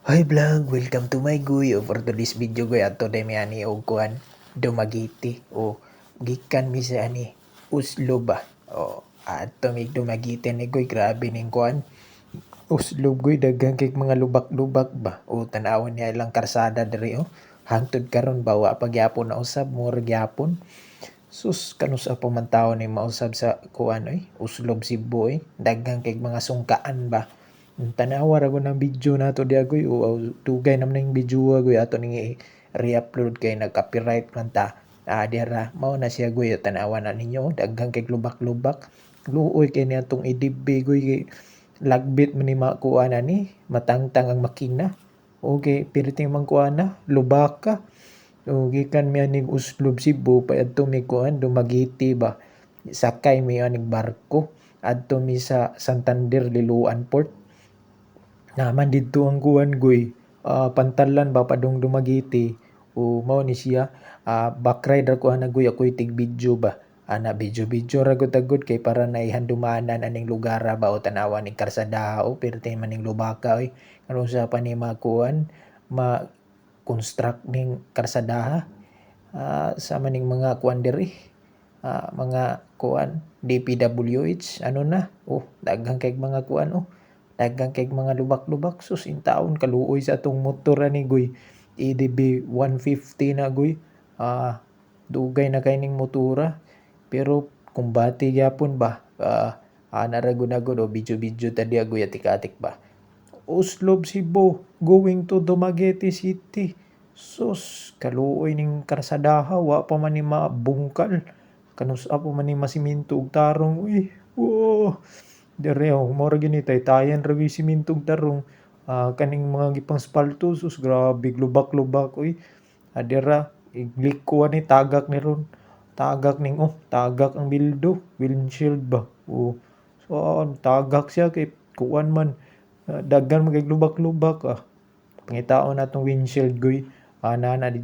Hi vlog, welcome to my guy. For today's video guy, ato day may ani og kuan Dumagiti o gikan mi sa ani Uslo ba. O ato mi Dumagiti ni guy, grabe ning kuan. Uslo guy, daghang kay mga lubak-lubak ba. O tan-awon niya ilang karsada diri o. Hangtod karon bawa pagyapon na usab mo gyapon. Sus kanus pa man tawo ni mausab sa kuan oy, Uslob Cebu oy. Daghang kay mga sungkaan ba. Tanawa ra ko ng video nato di agoy o tugay naman yung video agoy ato ning re-upload kay nag-copyright man ta. Dira mao na siya goy tanawa na ninyo daghang kay lubak-lubak. Luoy kay niatong idibbe goy kay lagbit man ni makuha na ni matangtang ang makina. Okay, pirting man kuha na lubaka. O gikan mi aning Uslob Cebu pa adto mi kuan Dumagiti ba. Sakay mi aning barko adto mi sa Santander Liloan Port. Naman didto ang kuan goy, pantalan ba padung Dumagiti o mao ni siya, backride ra ko ana goy ako'y tig-video ba. Ana video-video ra gud tagod kay para naihandumanan aning lugar ba o tanawan ning karsada o perti man ning lubaka oy. Ano sa pa ni makuan, ma-construct ning karsada sa maning mga kuan diri, mga kuan DPWH ano na, daghang kay mga kuan daghang kay mga lubak-lubak sus in taon kaluoy sa atong motor ani goy. EDB 150 na goy. Dugay na kay ning motora pero kumbati gyapon ba. Ana ra gud na gud video-video ta diha goy atik-atik ba. Uslob Cebu going to Dumaguete City. Sus kaluoy ning karsadaha wa pa man ni mabungkal. Kanus-a pa man ni masiminto og tarong. Uy, wow. Dere mao ra gini taytayan ra gyud semento ug tarong. Kaning mga gipang spalto sus grabe lubak-lubak uy. Dira igliko ni tagak ni ron. Tagak ning tagak ang bildo, windshield ba. So tagak siya kay kuan man daghan man kay lubak-lubak. Pangitaon natong windshield goy. Ana na